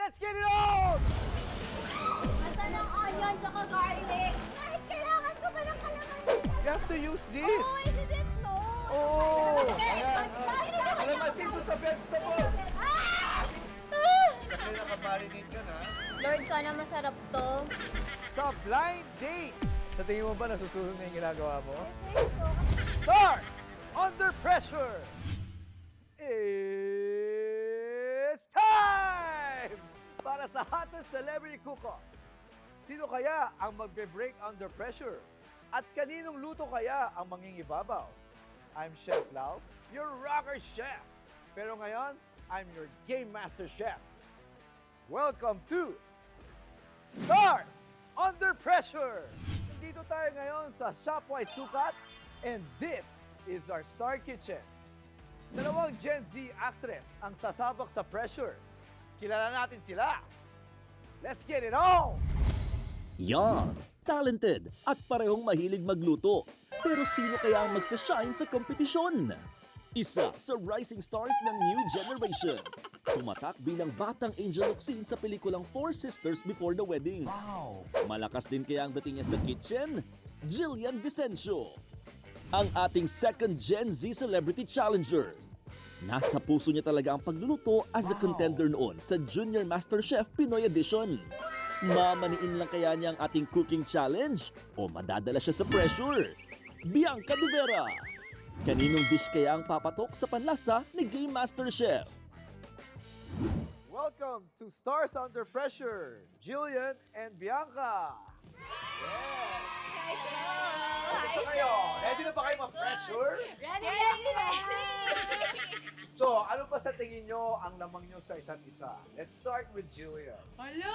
Let's get it on! Asan ang onion tsaka garlic? Kahit kailangan ko pa ng kalamansi. You have to use this. Oh, I didn't know. Oh! Kalamasin ko sa vegetables! Ah! Kasi nakamarinate ka na. Lord, sana masarap to. Sa blind date. Sa tingin mo ba nasusunod na yung ginagawa mo? I think so. Stars under pressure. It's time para sa hottest celebrity cook-off. Sino kaya ang magbe-break under pressure? At kaninong luto kaya ang mangingibabaw? I'm Chef Lau, your rocker chef. Pero ngayon, I'm your game master chef. Welcome to Stars Under Pressure! Dito tayo ngayon sa Shopwise Sukat and this is our Star Kitchen. Dalawang Gen Z actress ang sasabak sa pressure. Kilala natin sila. Let's get it on! Young, talented at parehong mahilig magluto. Pero sino kaya ang magsashine sa kompetisyon? Isa sa rising stars ng new generation. Tumatak bilang batang Angel Locsin sa pelikulang Four Sisters Before the Wedding. Wow! Malakas din kaya ang dating niya sa kitchen? Jillian Vicencio. Ang ating second Gen Z celebrity challenger. Nasa puso niya talaga ang pagluluto as a contender noon sa Junior Master Chef Pinoy Edition. Mamaniin lang kaya niya ang ating cooking challenge o madadala siya sa pressure? Bianca De Vera. Kaninong dish kaya ang papatok sa panlasa ni Game Master Chef? Welcome to Stars Under Pressure, Jillian and Bianca. Kamusta kayo? Ready na ba kayo ma-pressure? Ready. So, ano ba sa tingin nyo ang lamang nyo sa isa't isa? Let's start with Jillian. Hala!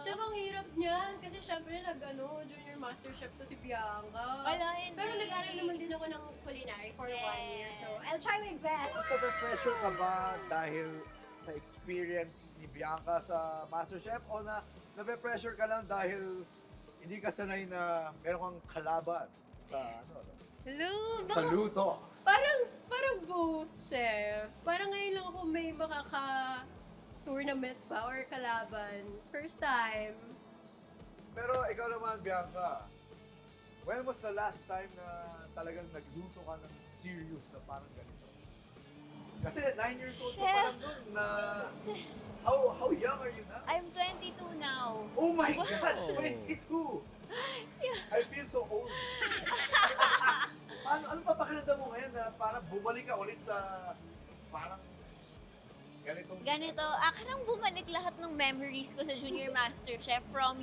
Chef, ang hirap niyan. Kasi syempre Junior Master Chef to si Bianca. Wala, hindi. Pero nag-aral naman din ako ng culinary for 1 year. So, I'll try my best. Mas nape-pressure ka ba dahil sa experience ni Bianca sa MasterChef o na nape-pressure ka lang dahil hindi ka sanay na meron kang kalaban sa hello! sa luto? Parang both, chef. Parang ngayon lang ako may makaka-tournament ba or kalaban. First time. Pero ikaw naman, Bianca, when was the last time na talagang nagluto ka ng serious na parang ganito? Kasi 9 years old ka pa lang dun na... How young are you now? I'm 22 now. Oh my God! 22! I feel so old. ano pa pakiramdam mo ngayon na parang bumalik ka ulit sa parang ganitong... Ganito, akarang bumalik lahat ng memories ko sa Junior Master Chef from,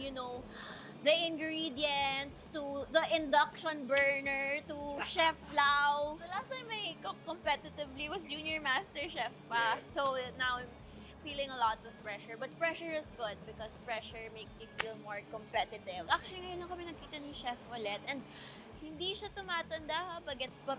the ingredients to the induction burner to Chef Lau. The last time I cooked competitively was Junior Master Chef pa. Yes. So now I'm feeling a lot of pressure. But pressure is good because pressure makes you feel more competitive. Actually, ngayon lang kami nagkita ni Chef ulit and hindi siya tumatanda. Bagets pa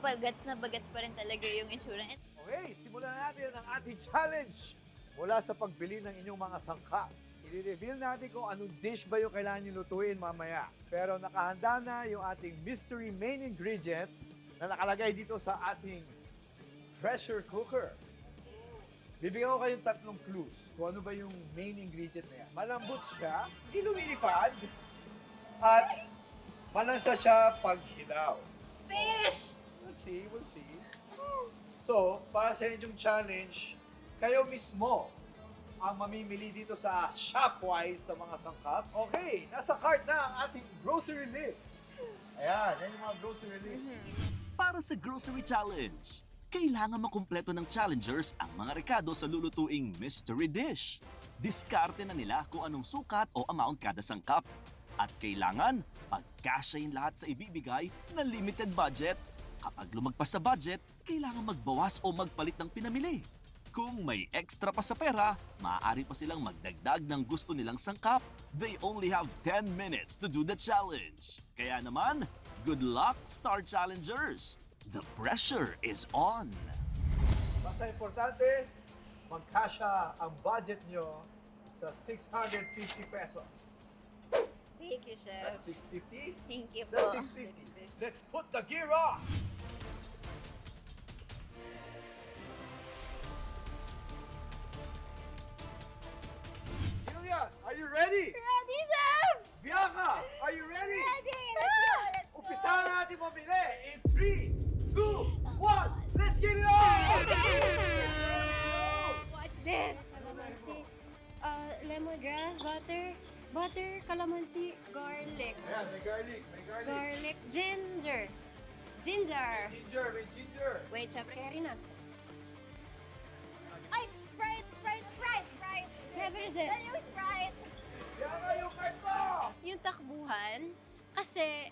rin talaga yung itsura. And Okay, simulan natin ang ating challenge mula sa pagbili ng inyong mga sangkap. I-reveal natin kung anong dish ba yung kailangan nyo lutuin mamaya. Pero nakahanda na yung ating mystery main ingredient na nakalagay dito sa ating pressure cooker. Bibigyan ko kayong 3 clues kung ano ba yung main ingredient na yan. Malambot siya, hindi lumilipad, at malansa siya pag hilaw. Fish! We'll see. So, para sa inyong challenge, kayo mismo ang mamimili dito sa Shopwise sa mga sangkap. Okay, nasa cart na ang ating grocery list. Ayan, yan yung mga grocery list. Para sa grocery challenge, kailangan makumpleto ng challengers ang mga rekado sa lulutuing mystery dish. Diskarte na nila kung anong sukat o amount kada sangkap. At kailangan pagkasyahin lahat sa ibibigay na limited budget. Kapag lumagpas sa budget, kailangan magbawas o magpalit ng pinamili. Kung may extra pa sa pera, maaari pa silang magdagdag ng gusto nilang sangkap. They only have 10 minutes to do the challenge. Kaya naman, good luck, Star Challengers! The pressure is on! Basta importante, magkasya ang budget nyo sa 650 pesos. thank you, Chef. That's 650? Thank you po. That's 650. Let's put the gear on! lemongrass, butter, calamansi, garlic, Ayan, may garlic, may garlic. garlic, ginger. Ginger, may ginger. Wait, syempre, kaya rin na. Ay, Sprite! Beverages. Yung Sprite! Bianca, yung card mo! Yung takbuhan, kasi,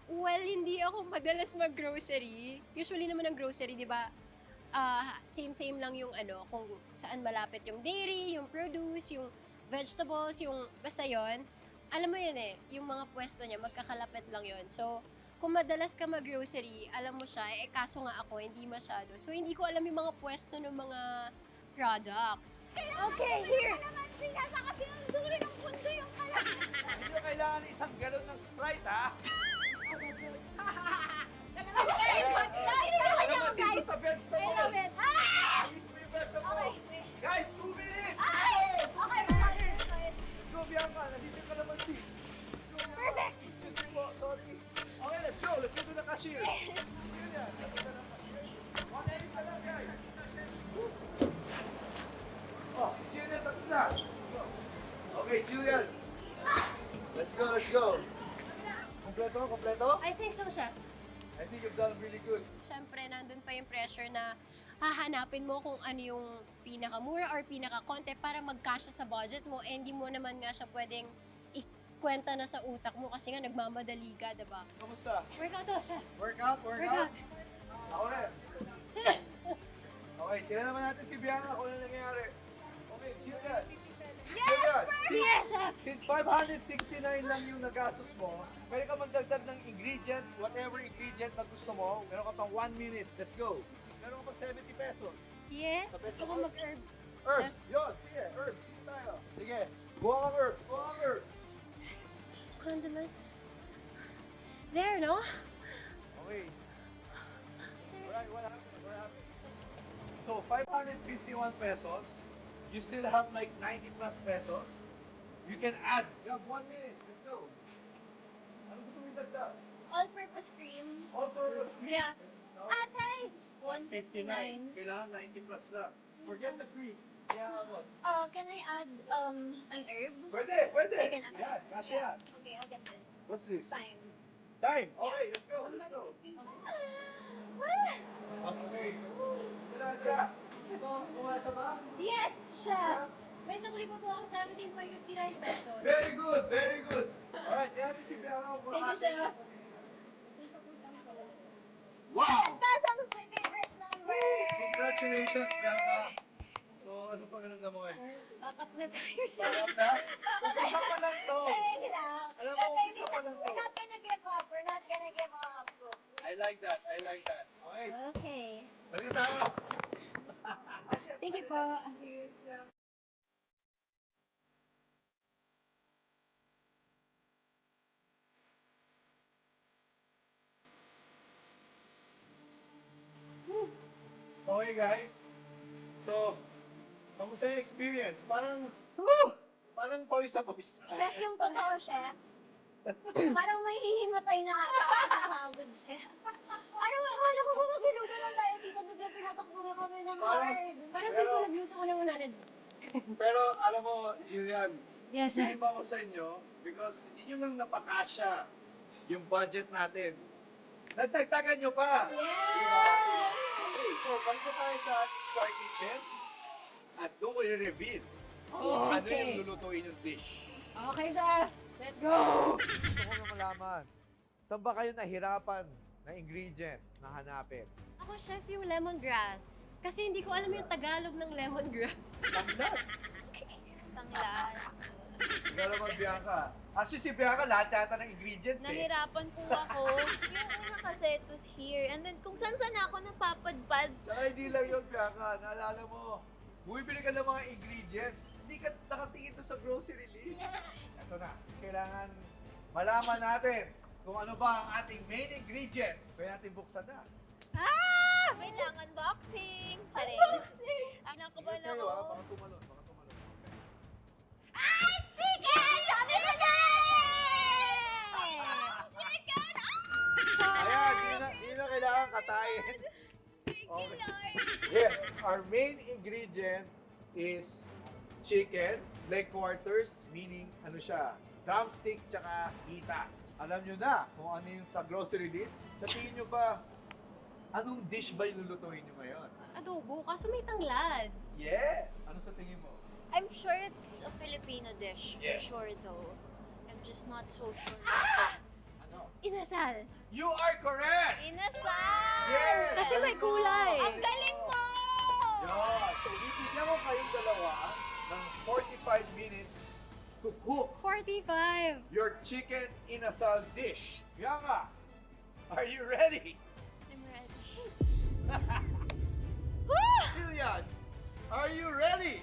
well, hindi ako madalas mag-grocery. Usually naman ang grocery, di ba, same-same lang yung ano, kung saan malapit yung dairy, yung produce, yung vegetables, yung basta yon. Alam mo yun eh, yung mga pwesto niya, magkakalapit lang yon. So, kung madalas ka mag-grocery, alam mo siya, eh kaso nga ako, hindi masyado. So, hindi ko alam yung mga pwesto ng mga products. Okay, here! Kalamansi! Nasa kabilang dulo ng mundo yung kalamansi! Hindi nyo kailangan isang galon ng Sprite, ha? Kalamansi! Kalamansi ko sa vegetables! I love it! Please, may vegetables! Guys, 2 minutes! Okay, Let's go, Bianca! Nandito yung kalamansi! Perfect! Excuse me po, sorry. Okay, let's go. Let's go to the cashier. Julian, let's go to the cashier. One minute pa lang, guys. Oh, si Julian, tapos na. Okay, Julian. Let's go, let's go. Kompleto, kompleto? I think so siya. I think you've done really good. Siyempre, nandun pa yung pressure na hahanapin mo kung ano yung pinakamura or pinakakonte para magkasya sa budget mo. Eh, hindi mo naman nga siya pwedeng ikwenta na sa utak mo kasi nga nagmamadali ka, diba? Kamusta? Workout daw siya. Workout? Workout. Ako rin. Okay, tingnan naman natin si Bianca kung ano nangyayari. Okay, Julian. Julian, Yes, chef! since 569 lang yung nagastos mo, pwede ka magdagdag ng ingredient, whatever ingredient na gusto mo. Meron ka pang 1 minute. Let's go. Meron ka pang 70 pesos. Yeah, Sa gusto peso ko ko? mag-herbs. Herbs. Yun, sige. Herbs. Sige tayo. Sige. Kuha kang herbs. Kuha kang herbs. Condiments. There, no? Okay. Alright, what happened? What happened? So, 551 pesos. You still have like 90 plus pesos. You can add. You have 1 minute. Let's go. Ano gusto mo idagdag? All-purpose cream. All-purpose cream. Yeah. No? Atay! 159. Kailangan 90 plus lang. Forget the cream. Kaya what? Can I add an herb? Pwede, pwede. I can add. Yan, kasya yan. Okay, I'll get this. What's this? Time. Time. Okay, let's go. Let's go. Okay. Kailangan siya. Ito, kumasa ba? Yes, chef! May sukli pa po ako 17.59 pesos. Very good, very good. Alright, yan si Bianca. Thank you, chef. Wow! Pesos is my favorite number! Congratulations, Bianca. So, ano pa ganun mo eh? Bakit na tayo siya? Sarap na? Umpisa pa lang to. Sige lang. Alam mo, umpisa pa lang to. We're not gonna give up. We're not gonna give up. I like that, I like that. Okay, Okay. balik tayo. Thank you po. Okay guys, so, kamusta yung experience? Parang pawis na pawis. Chef yung totoo, chef. Parang may hihimatay na nakakapagod, chef. Ano, akala ko kung magluto lang tayo dito, bigla pinatakbo na kami ng hard. Parang Pero- pero, nag-lose ako ng 100. Pero alam mo, Jillian, Yes, hindi ba ako sa inyo? Because yun yung napakasya yung budget natin. Nagtagtagan nyo pa! Yeah! Okay, so balik na tayo sa ating Star Kitchen at doon ko i-reveal kung ano yung lulutuin yung dish. Okay, chef! Let's go! Gusto ko na malaman, saan ba kayo nahirapan na ingredient na hanapin? Ako, chef, yung lemongrass. Kasi hindi ko alam yung Tagalog ng lemongrass. Tanglad! Tanglad. Ikaw naman, Bianca. Actually, si Bianca, lahat yata ng ingredients eh. Nahirapan po ako. Yung una kasi, it was here. And then, kung saan-saan ako napapadpad. Saka hindi lang yun, Bianca. Naalala mo, bumibili ka ng mga ingredients. Hindi ka nakatingin doon sa grocery list. Ito na. Kailangan malaman natin kung ano ba ang ating main ingredient. Pwede natin buksan na. Wait lang, unboxing! Charing! Ay, nakabahan Ingat kayo, ako. Baka tumalon. Baka tumalon. Ah, it's chicken! Sabi ko na! Chicken! Ayan, hindi na kailangan katayin. Thank you, Lord! Yes, our main ingredient is chicken. leg quarters, meaning ano siya, drumstick tsaka hita. Alam nyo na kung ano yung sa grocery list. Sa tingin nyo ba, anong dish ba yung lulutuin nyo ngayon? Adobo, kaso may tanglad. Yes! Ano sa tingin mo? I'm sure it's a Filipino dish. Yes. For sure though. I'm just not so sure. Ano? Inasal. You are correct! Inasal! Yes! Kasi may kulay. Ang galing mo! Yun! Ibigyan ko kayong dalawa ng 45 minutes to cook 45. your chicken inasal dish. Bianca, are you ready? I'm ready. Jillian, are you ready?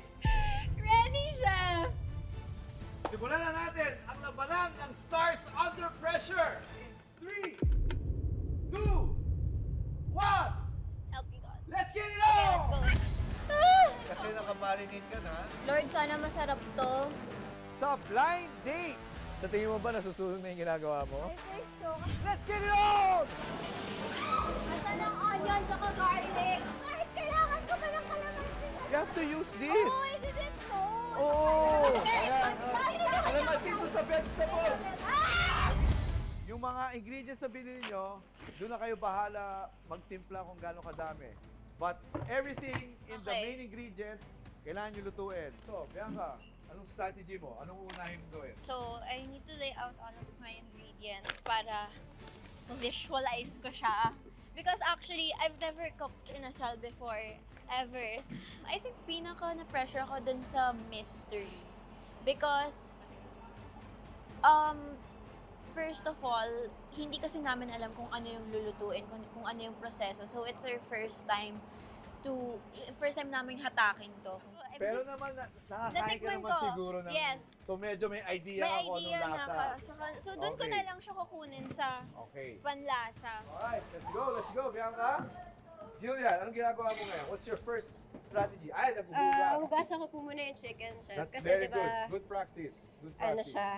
Ready, chef! Simulan na natin ang labanan ng Stars Under Pressure. In 3, 2, 1, Help me God. let's get it Okay, let's go. on! Kasi nakamarinate ka na. Lord, sana masarap to. Sa blind date, sa tingin mo ba nasusunod na yung ginagawa mo? I think so. Let's get it on! Asan ang onion tsaka garlic? Kahit kailangan ko pa ng kalamansi. You have to use this. Oh, I didn't know. Oh! Ayan, Ayan. Kalamansi to sa vegetables. Yung mga ingredients na binili nyo, doon na kayo bahala magtimpla kung gaano kadami. But everything in the Okay. main ingredient, kailangan nyo lutuin. So, Bianca, anong strategy mo? Anong unahin mo gawin? So, I need to lay out all of my ingredients para visualize ko siya. Because actually, I've never cooked inasal before, ever. I think pinaka na-pressure ako dun sa mystery. Because, first of all, hindi kasi namin alam kung ano yung lulutuin, kung ano yung proseso. So, it's our first time namin hatakin to. I'm Pero just- naman, nakakain ka Natikman naman ko. siguro ng... Yes. So, medyo may idea May ka kung idea anong na lasa. ka. So, doon ko Okay. na lang siya kukunin sa Okay. panlasa. Alright, let's go, Bianca. Jillian, anong ginagawa mo ngayon? What's your first strategy? Ay, naghuhugas. Hugasan ko po muna yung chicken, chef. That's Kasi very diba, good. Good practice. Good practice. ano siya?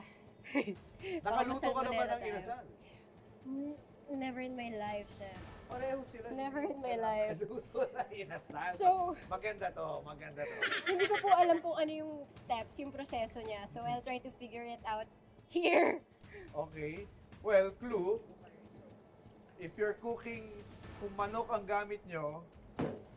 Nakaluto ka na ba Salmonella ng tayo. inasal? Never in my life, chef. Pareho sila. Never in my life. Nakaluto na inasal. So- maganda to, maganda to. Hindi ko po alam kung ano yung steps, yung proseso niya. So, I'll try to figure it out here. Okay. Well, clue, if you're cooking, kung manok ang gamit nyo,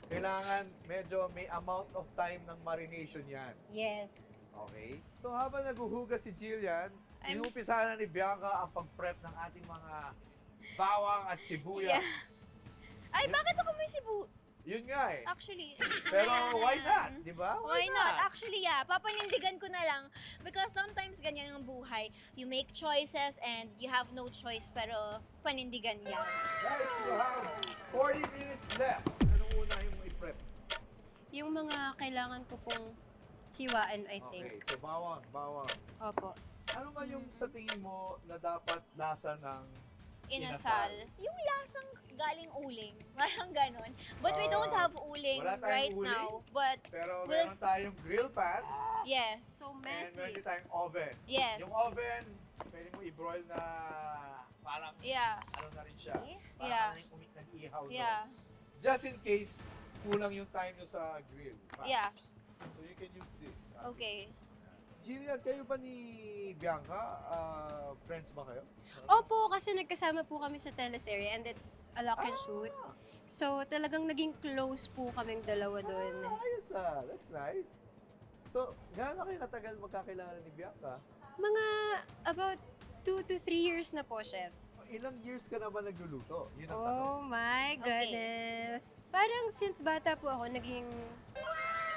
kailangan medyo may amount of time ng marination yan. Yes. Okay? So habang naghuhugas si Jillian, I'm- inumpisa na ni Bianca ang pag-prep ng ating mga bawang at sibuyas. Ay, bakit ako may sibu? Yun nga eh. Actually, Pero mamaya why na. not? Di ba? Why not? Actually, yeah. Papanindigan ko na lang. Because sometimes ganyan ang buhay. You make choices and you have no choice, pero panindigan yan. Guys, you have 40 minutes left. Anong una yung i-prep? Yung mga kailangan ko pong hiwaan, I think. Okay, so bawang. Opo. Ano man yung sa tingin mo na dapat lasa ng Inasal. Yung lasang galing uling. Parang ganon. But we don't have uling wala tayong right uling? now. But Pero We'll meron tayong grill pan yes. So and messy. meron din tayong oven. Yes. Yung oven, pwede mo i-broil na parang Yeah. ano na rin siya. Parang Yeah. ano yung nag-ihaw doon. Yeah. Just in case kulang yung time nyo sa grill. pan. Yeah. So you can use this. Okay. Jillian, kayo ba ni Bianca? Friends ba kayo? Opo, kasi nagkasama po kami sa teleserye and it's a lock and shoot. So, talagang naging close po kaming dalawa doon. Ayos That's nice. So, gaano kayo katagal magkakilala ni Bianca? Mga about 2 to 3 years na po, chef. Ilang years ka na ba nagluluto? Yun ang Oh my Okay. goodness. Parang since bata po ako, naging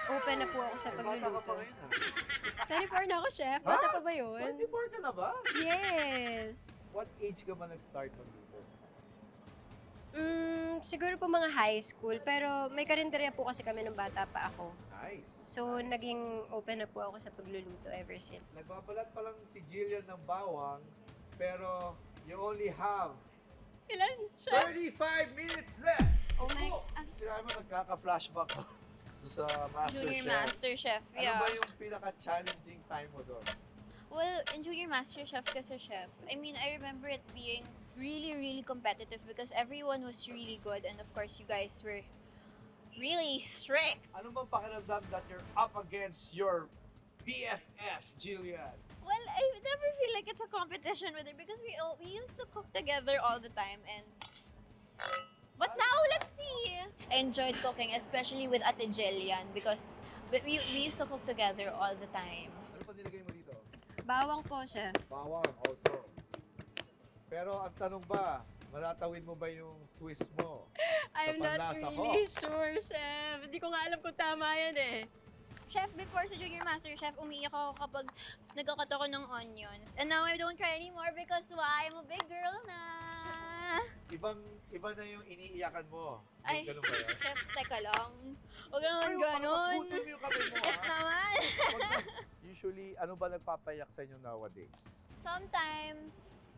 open na po ako sa tanong. Bata ka pa pagluluto. ngayon 24 na ako, chef. Bata Ha? pa ba yun? 24 ka na ba? Yes. What age ka ba nag-start magluto? Siguro po mga high school, pero may karinderya po kasi kami nung bata pa ako. Nice. So, naging open na po ako sa pagluluto ever since. Nagbabalat pa lang si Jillian ng bawang, pero you only have Ilan, 35 minutes left! Oh my... Sinabi mo, nagkaka-flashback ako doon sa Master Junior Chef. Master Chef. Ano Yeah. ba yung pinaka-challenging time mo doon? Well, in Junior Master Chef kasi chef, I mean, I remember it being really, really competitive because everyone was really good and of course you guys were really strict. Ano bang pakiramdam that you're up against your BFF, Jillian? Well, I never feel like it's a competition with her because we used to cook together all the time and but now let's see. I enjoyed cooking, especially with Ate Jillian because we used to cook together all the time. Ano pa nilagay mo dito? Bawang po, chef. Bawang also. Pero ang tanong ba, matatawid mo ba yung twist mo? I'm not panlasa really sure, chef. Hindi ko nga alam kung tama yan eh. Chef, before sa Junior Master Chef, umiiyak ako kapag nagkakat ako ng onions. And now I don't cry anymore because why? I'm a big girl na. Iba na yung iniiyakan mo. Ay, Ganun ba yan? Chef, teka lang. Huwag naman Ay, ganon. pagkakasutin mo yung kamay mo, Chef ha? naman. Usually, ano ba nagpapayak sa inyo nowadays? Sometimes,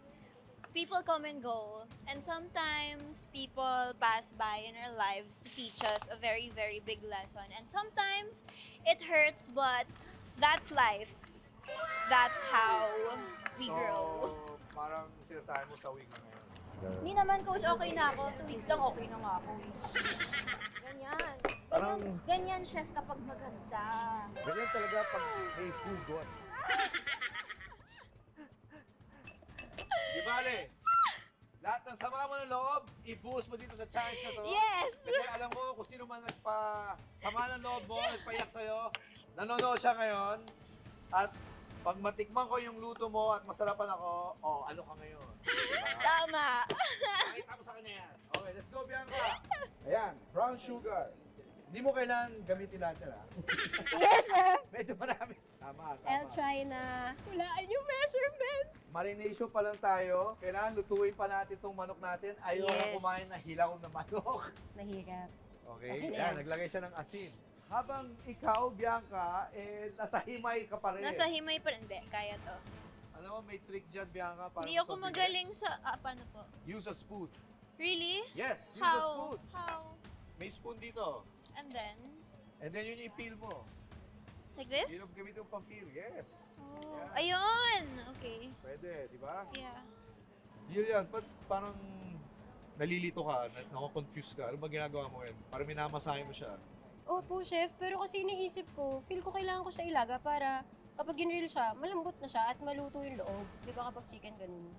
people come and go. And sometimes, people pass by in our lives to teach us a very, very big lesson. And sometimes, it hurts, but that's life. That's how we grow. So, parang sinasabi mo sa wing na ngayon. Hindi naman, coach, okay na ako. 2 weeks lang, okay na nga ako. Ganyan. Parang- Ganyan, chef, kapag maganda. Ganyan talaga pag may hugot. Di bale, lahat ng sama mo ng loob, ibuhos mo dito sa challenge na to. Yes! Kasi alam mo kung sino man nagpa-sama ng loob mo, nagpayak sa'yo, nanonood siya ngayon, at pag matikman ko yung luto mo at masarapan ako, oh, ano ka ngayon? Diba? Tama. Pakita mo sa kanya yan. Okay, let's go, Bianca. Ayan, brown sugar. Hindi mo kailangan gamitin lahat yan, ha? Yes, chef. Medyo marami. Tama, tama. I'll try na hulaan yung measurement. Marination pa lang tayo. Kailangan lutuin pa natin itong manok natin. Ayaw na Yes. kumain na hilaw na manok. Mahirap. Okay, Okay na yan. yan. Naglagay siya ng asin. Habang ikaw, Bianca, nasa himay ka pa rin. Nasa himay pa rin. Hindi, kaya to. Alam mo, may trick dyan, Bianca. Para Hindi mas ako mabilis. magaling sa... paano po? Use a spoon. Really? Yes, use a How? spoon. How? May spoon dito. And then? And then yun yung i-peel mo. Like Yun this? ang gamitin yung pang-peel. Yes. Oh, Yan. ayun! Okay. Pwede, di ba? Yeah. Julian, ba't parang nalilito ka, nako-confuse ka? Ano ba ginagawa mo yun? Parang minamasahe mo siya. Opo, chef. Pero kasi iniisip ko, feel ko kailangan ko siya ilaga para kapag ginrill siya, malambot na siya at maluto yung loob. Di ba kapag chicken ganun?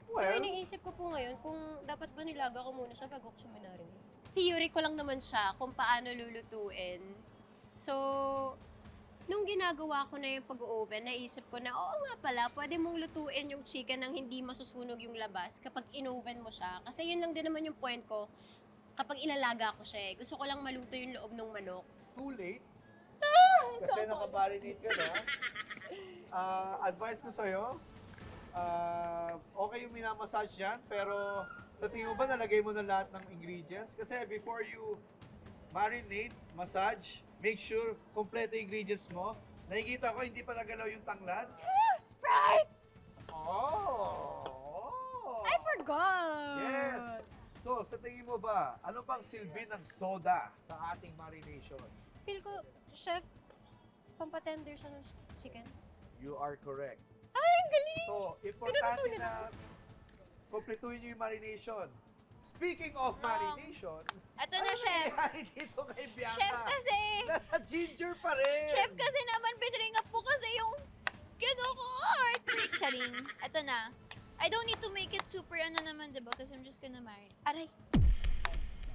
So Well, iniisip ko po ngayon kung dapat ba nilaga ko muna siya bago ko siya minarinate. Theory ko lang naman siya kung paano lulutuin. So, nung ginagawa ko na yung pag-oven, naisip ko na, oo nga pala, pwede mong lutuin yung chicken nang hindi masusunog yung labas kapag in-oven mo siya. Kasi yun lang din naman yung point ko kapag ilalaga ko siya. Gusto ko lang maluto yung loob ng manok. too late. Kasi nakabarinate ka na. Advice ko sa'yo, okay yung minamassage yan, pero sa tingin mo ba nalagay mo na lahat ng ingredients? Kasi before you marinate, massage, make sure kompleto yung ingredients mo. Nakikita ko hindi pa nagalaw yung tanglad. Sprite! Oh! I forgot! Yes! So, sa tingin mo ba, ano bang silbi ng soda sa ating marination? Feel ko, chef, pampatender siya ng chicken. You are correct. Ay, ang galing! So, importante Pinututunan na kompletuhin nyo yung marination. Speaking of marination, Ito na, ano chef. nangyayari dito kay Bianca? Chef kasi, Nasa ginger pa rin. chef kasi naman pinring up po kasi yung gano'n ko heartbreak. Charing. Ito na. I don't need to make it super ano naman, diba? Because I'm just gonna marinate. Aray.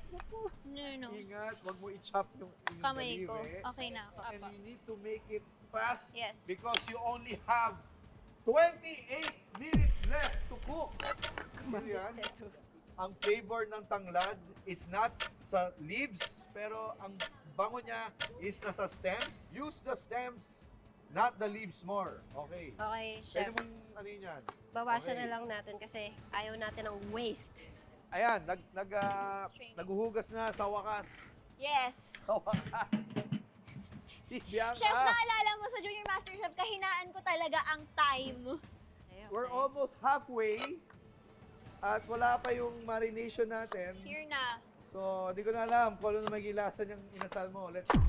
Naku, No. ingat, wag mo i-chop yung Kamay ko. daliri. Okay na ako. And Apa. you need to make it fast Yes. because you only have 28 minutes left to cook. Ano yan? Ang flavor ng tanglad is not sa leaves, pero ang bango niya is nasa stems. Use the stems, not the leaves more. Okay. Okay, Pwede chef. mong ano yun yan? Bawasan Okay. na lang natin kasi ayaw natin ng waste. Ayan, naghuhugas na sa wakas. Yes. Sa wakas. Si Bianca. Chef, naalala mo sa Junior Master Chef, kahinaan ko talaga ang time. We're almost halfway. At wala pa yung marination natin. Here na. So, hindi ko na alam kung ano na magiging lasa niyang inasal mo. Let's do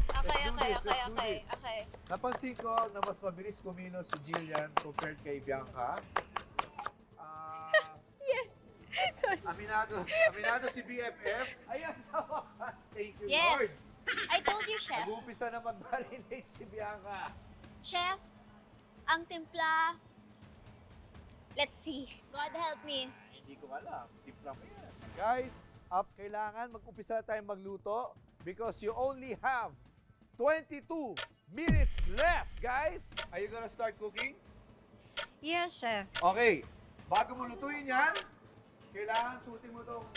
this. Okay. Napansin ko na mas mabilis kumilos si Jillian compared kay Bianca. Yes! Sorry. Aminado si BFF. Ayan sa wakas. Thank you, Yes. Lord. I told you, Chef. Nag-uumpisa na mag-marinate si Bianca. Chef, ang timpla, let's see. God help me. Hindi ko alam. Timpla mo yan. Guys, kailangan mag-umpisa na tayong magluto because you only have 22 minutes left, guys. Are you gonna start cooking? Yes, Chef. Okay. Bago mo lutuin yan, kailangan suotin mo itong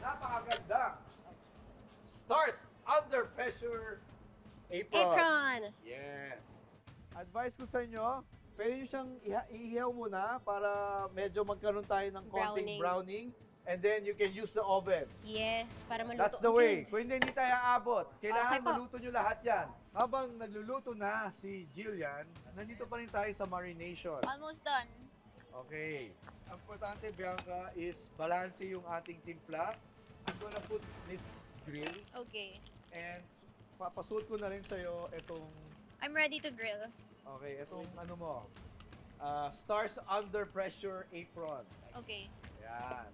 napakagandang Stars Under Pressure apron. Apron. Yes. Advice ko sa inyo, pwede nyo siyang ihihaw muna para medyo magkaroon tayo ng konting browning. And then you can use the oven. Yes, para maluto. That's the way. Kung hindi tayo aabot, kailangan Okay po. maluto nyo lahat yan. Habang nagluluto na si Jillian, nandito pa rin tayo sa marination. Almost done. Okay. Ang importante, Bianca, is balanse yung ating timpla. I'm gonna put this grill. Okay. And papasuot ko na rin sa'yo itong, I'm ready to grill. okay, itong ano mo, Stars Under Pressure apron. Okay. Yan.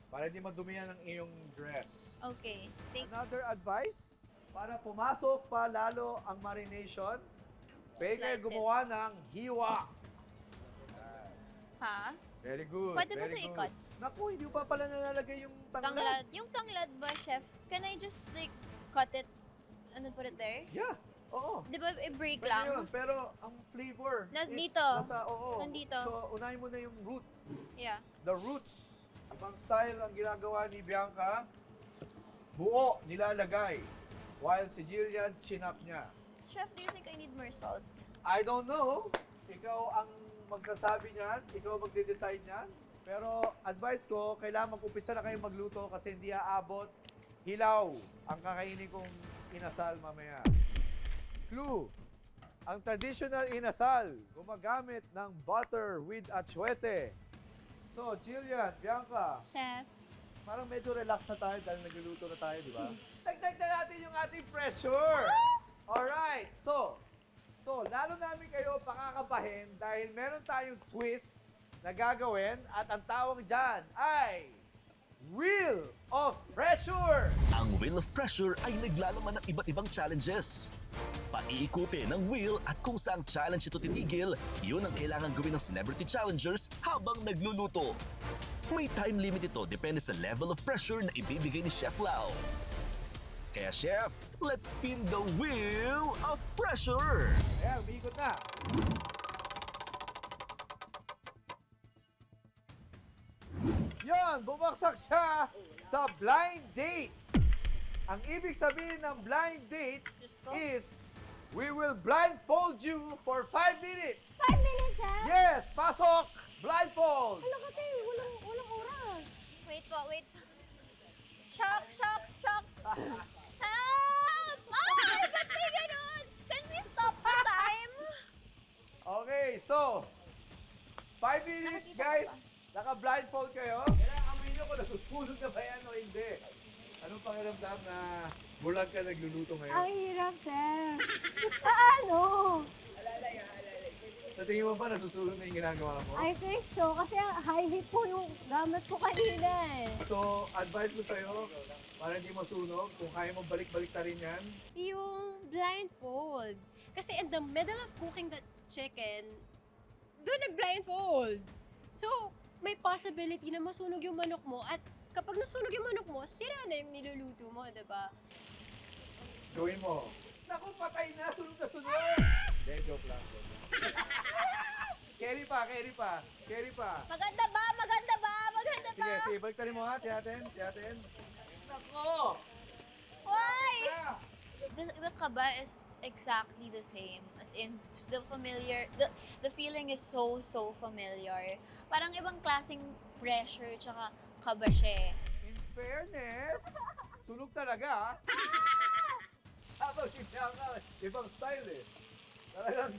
Para hindi madumihan ang iyong dress. Okay. Another advice, para pumasok pa lalo ang marination, pwede kayo Slice it. gumawa ng hiwa. Ha? Very good. Pwede ba very ito good. ikot? Naku, hindi mo pa pala nalalagay yung tanglad. Tanglad. Yung tanglad ba, Chef? Can I just like cut it and then put it there? Yeah, oo. Di ba i-break Pwede lang? yun, pero ang flavor is Dito. nasa, oo. Nandito. So, unahin mo na yung root. Yeah. The roots. Ibang style ang ginagawa ni Bianca. Buo nilalagay. While si Jillian, chinap niya. Chef, do you think I need more salt? I don't know. Ikaw ang magsasabi niyan. Ikaw ang magde-decide niyan. Pero advice ko, kailangan mag-upisa na kayo magluto kasi hindi aabot. Hilaw ang kakainin kong inasal mamaya. Clue. Ang traditional inasal, gumagamit ng butter with atsuete. So, Jillian, Bianca, Chef. parang medyo relax na tayo dahil nagluluto na tayo, di ba? Dagdag na natin yung ating pressure! Alright, so, lalo namin kayo pakakabahin dahil meron tayong twist na gagawin at ang tawag dyan ay Wheel of Pressure! Ang Wheel of Pressure ay naglalaman ng iba't ibang challenges. Paiikutin ng wheel at kung saang challenge ito titigil, yun ang kailangan gawin ng celebrity challengers habang nagluluto. May time limit ito depende sa level of pressure na ibibigay ni Chef Lau. Kaya Chef, let's spin the Wheel of Pressure! Ayan, umiikot na. Yan, bumagsak siya sa blind date. Ang ibig sabihin ng blind date Diyos ko. is we will blindfold you for 5 minutes. 5 minutes, Chef. Yes, pasok! Blindfold! Ano ka, te? Walang oras. Wait po, wait. Shocks! Help! Ay, ba't may ganun? Can we stop the time? Okay, so 5 minutes, Nakikita ko guys. ba? Naka-blindfold kayo. Kailangan amoy nyo kung nasusunog na ba yan o hindi. Anong pakiramdam na bulag ka nagluluto ngayon? Ang hirap, Chef. Paano? Sa tingin mo ba nasusunog na yung ginagawa mo? I think so. Kasi high heat po yung gamit ko kanina eh. So, advice ko sa'yo, para hindi masunog, kung kaya mo balik-balik ta rin yan, Yung blindfold. Kasi in the middle of cooking the chicken, doon nag-blindfold. So, may possibility na masunog yung manok mo at kapag nasunog yung manok mo, sira na yung niluluto mo, diba? gawin mo. Naku, patay na, sunog na sunog! Hindi, joke lang. Carry pa. Maganda ba? Sige, balik mo ha, tiyatin. Nako! Why? The kaba is exactly the same. As in, the feeling is so familiar. Parang ibang klaseng pressure tsaka kaba siya eh. In fairness, sunog talaga. Habang si Bianca, ibang style eh. Talagang,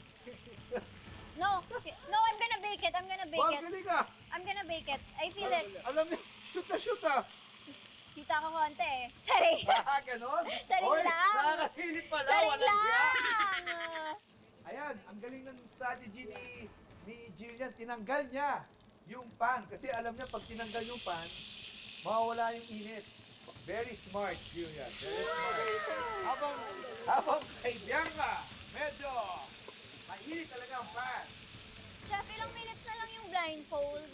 No, I'm gonna bake it. galing ka. I'm gonna bake it. I feel it. Alam niyo, shoot na. Kita ko konti eh. Tsari! Ganon? Charing Oy, lang. nakakasilip pala. Charing walang siya. lang! Ayan, ang galing ng strategy ni Jillian. Tinanggal niya yung pan. Kasi alam niya, pag tinanggal yung pan, mawawala yung init. Very smart, Julian. Very smart. Habang kay Bianca, medyo mainit talaga ang pan. Chef, ilang minutes na lang yung blindfold.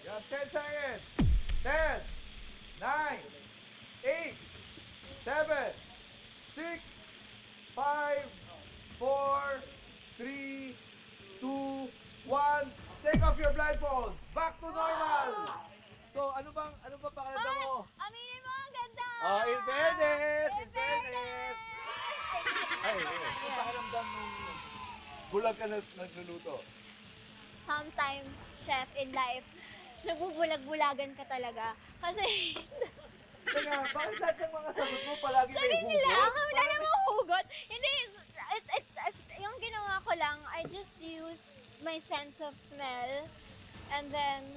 You have 10 seconds. 10, 9, 8, 7, 6, 5, 4, 3, 2, 1. Take off your blindfolds. Back to normal. So, ano bang pakiramdam mo? Aminin mo, ang ganda! Oh, in fairness! In fairness! Ay, ano pakiramdam nung bulag ka nagluluto? Sometimes, chef, in life, nagbubulag-bulagan ka talaga. Kasi, Teka, bakit lahat ng mga sagot mo palagi may sorry hugot? nila, wala namang hugot. Hindi, yung ginawa ko lang, I just used my sense of smell. And then,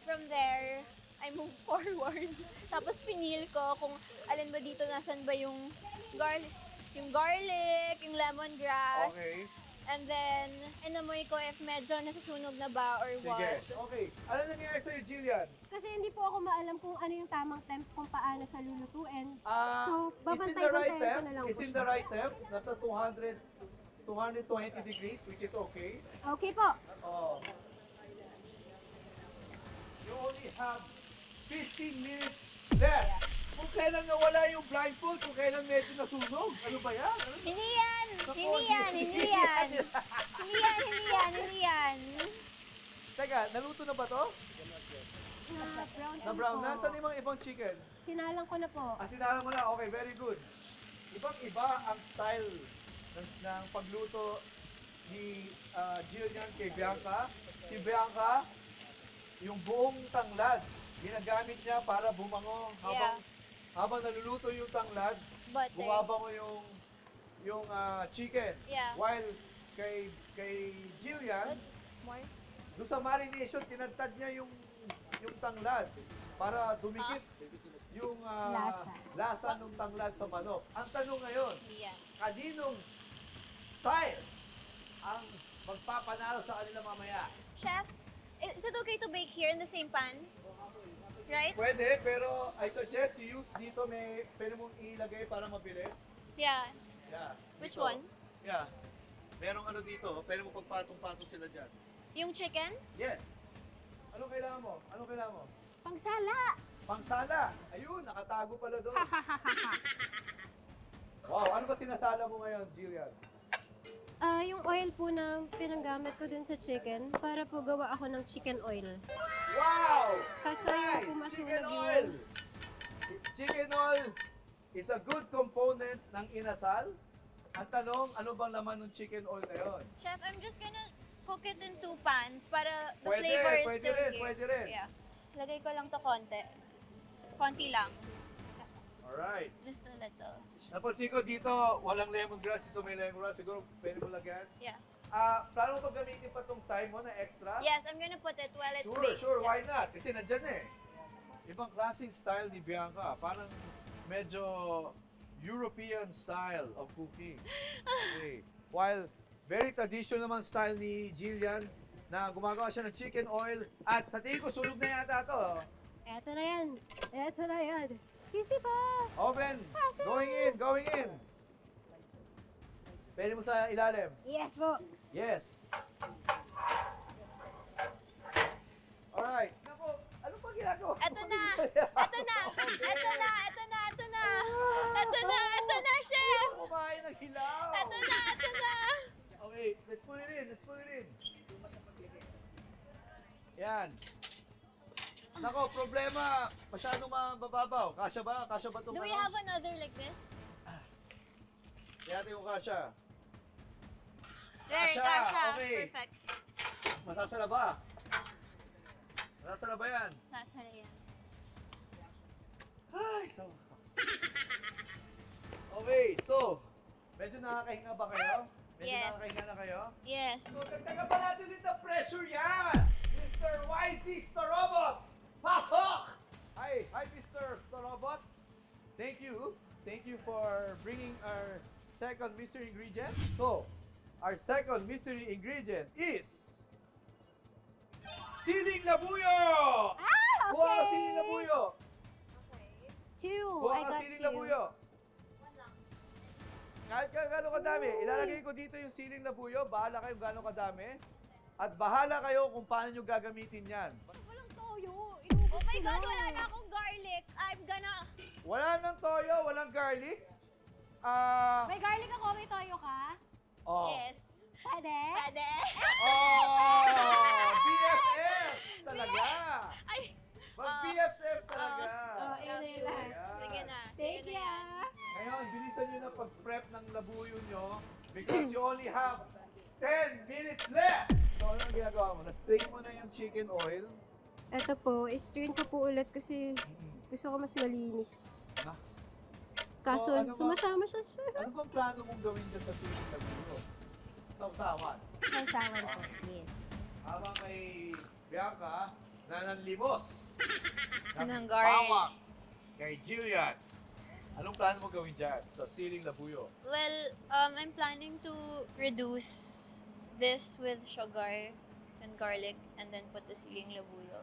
from there, I moved forward. Tapos finil ko kung alin ba dito, nasan ba yung garlic, yung lemongrass. Okay, And then, inamoy ko if medyo nasusunog na ba or sige. what. Okay, ano nangyayari sa'yo, Jillian? Kasi hindi po ako maalam kung ano yung tamang temp kung paano siya lulutuin. So, Is in the right babantay-bantayan ko temp? na lang Is po in siya. the right temp? Nasa 220 degrees, which is okay. Okay po. Oh. You only have 15 minutes left. Kung kailan nawala yung blindfold, kung kailan medyo nasunog. Ano ba yan? Ano? Hindi yan! Naku, Hindi yan! Hindi yan! Hindi yan! Hindi yan! Hindi yan! Teka, naluto na ba to? Na-brown Na brown na? Saan yung mga ibang chicken? Sinalang ko na po. Sinalang mo na. Okay, very good. Ibang-iba ang style ng pagluto ni Jillian kay Bianca. Si Bianca, yung buong tanglad, ginagamit niya para bumango habang naluluto yung tanglad, Butter. bumabango yung chicken. Yeah. While kay Jillian, More? doon sa marination, tinadtad niya yung tanglad para dumikit yung lasa ng tanglad sa manok. Ang tanong ngayon, Hindi yan. kaninong style ang magpapanalo sa kanila mamaya? Chef, is it okay to bake here in the same pan? Right? Pwede, pero I suggest you use dito, pwede mong ilagay para mabilis. Yeah. Yeah. Which dito. one? Yeah. Merong ano dito, pwede mo pagpatong-patong sila dyan. Yung chicken? Yes. Anong kailangan mo? Anong kailangan mo? Pangsala! Pangsala. Ayun, nakatago pala doon. Wow, ano ba sinasala mo ngayon, Jillian? Yung oil po na pinanggamit ko dun sa chicken para po gawa ako ng chicken oil. Wow! Kaso yung po Chicken masunog oil! yung... Chicken oil is a good component ng inasal. Ang tanong, ano bang laman ng chicken oil na yun? Chef, I'm just gonna cook it in 2 pans para the Pwede, flavor is pwede still rin, here. pwede rin. Yeah. Lagay ko lang to konti. Konti lang. Alright. Just a little. Napansin ko dito, walang lemongrass. So may lemongrass, siguro pwede mo lagyan. Yeah. Plano mo gamitin pa tong time mo na extra? Yes, I'm gonna put it while it Sure, bakes. sure, Yeah. why not? Kasi nandyan eh. Ibang klaseng style ni Bianca. Parang medyo European style of cooking. Okay. While very traditional naman style ni Jillian na gumagawa siya ng chicken oil. At sa tingin ko, sunog na yata to. Eto na yan. Eto na yan. Excuse me po. Oven, going in, going in. Pwede mo sa ilalim. Yes po. Yes. Alright. Naku, ano pa ginagawa? Eto na! Eto na! Eto na! Eto na! Eto na! Eto na! Eto na, chef! Kumain ng hilaw. Eto na! Eto na! Okay, let's put it in, let's put it in. Yan. Nako, problema. Masyadong mababaw. Kasya ba? Kasya ba itong Do we have another like this? Kaya yung kasya. There, Kasha, kasha. okay. Perfect. Masasara ba? Masasara ba yan? Nasara yan. Ay, so. Okay, so. Medyo nakakahinga ba kayo? Medyo Yes. nakakahinga na kayo? Yes. So, dagdagan pa natin din ang pressure yan! Mr. YZ Starobot! Pasok! Hi, Mr. Starobot. Thank you. Thank you for bringing our second mystery ingredient. So, our second mystery ingredient is siling labuyo! Ah, Kuha ka siling labuyo! Two. Kuha I ka got siling two. labuyo. Kahit gano'ng kadami, ilalagay ko dito yung siling labuyo. Bahala kayo gano'ng kadami. At bahala kayo kung paano nyo gagamitin yan. Walang toyo. Oh my God, wala na akong garlic. I'm gonna... Wala nang toyo, walang garlic. May garlic ako, may toyo ka? Oh. Yes. Pwede? Pwede. Oh! BFF talaga. Ay, Mag-BFF talaga. Ayun na yun lahat. Ayan. sige na. Thank Sige you. na yan. Ngayon, bilisan nyo na pag-prep ng labuyo nyo because you only have 10 minutes left. So, ano ang ginagawa mo? Na-strain mo na yung chicken oil. Ito po, i-strain ko po ulit kasi gusto ko mas malinis. Naks. Kaso, ano sumasama siya. ano bang plano mong gawin dyan sa siling labuyo? Sausawan. Sausawan po. Yes. Habang kay Bianca, nananlimos. Ng garlic. bawang. Kay Jillian. Anong plano mo gawin dyan sa siling labuyo? Well, I'm planning to reduce this with sugar and garlic and then put the siling labuyo.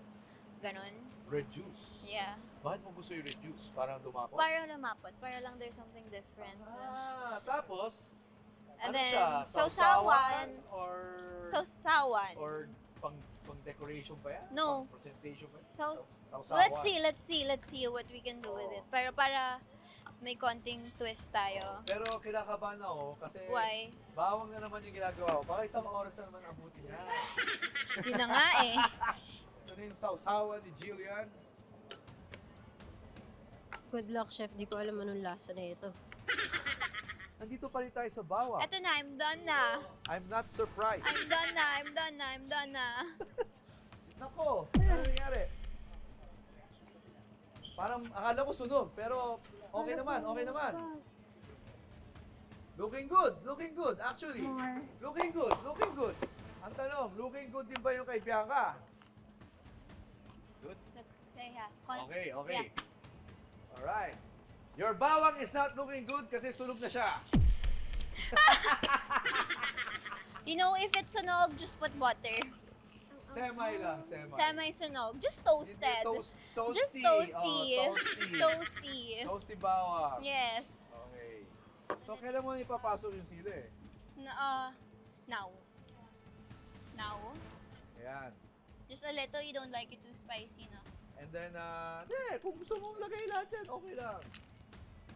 Ganon. Reduce. Yeah. Bakit mo gusto i-reduce? Parang dumapot? Para lumapot. Para lang there's something different. Tapos, And ano then, siya? sausawan. Or Sausawan. or pang decoration ba yan? No. Pang presentation ba? Sausawan. Let's see what we can do with it. Pero para may konting twist tayo. Pero kinakabahan ako kasi Why? bawang na naman yung ginagawa ko. Baka isang oras na naman abutin niya. Yun na nga eh. Ito na yung sausawan ni Jillian. Good luck, chef. Di ko alam anong lasa na ito. Nandito pa rin tayo sa bawang. Eto na, I'm done na. I'm not surprised. I'm done na. Nako, ano nangyari? Parang akala ko sunog, pero okay naman. Looking good, actually. Looking good. Ang tanong, looking good din ba yung kay Bianca? Good. Let's say ha. Okay. Yeah. Alright. Your bawang is not looking good kasi sunog na siya. You know, if it's sunog, just put butter. Semi lang. Semi-sunog. Just toasted. Toasty. Just toasty. Oh, toasty. Toasty. Toasty bawang. Yes. Okay. So, kailan mo ipapasok yung sili? Now. Ayan. Just a little, you don't like it too spicy, no? And then, kung gusto mong lagay lahat yan, okay lang.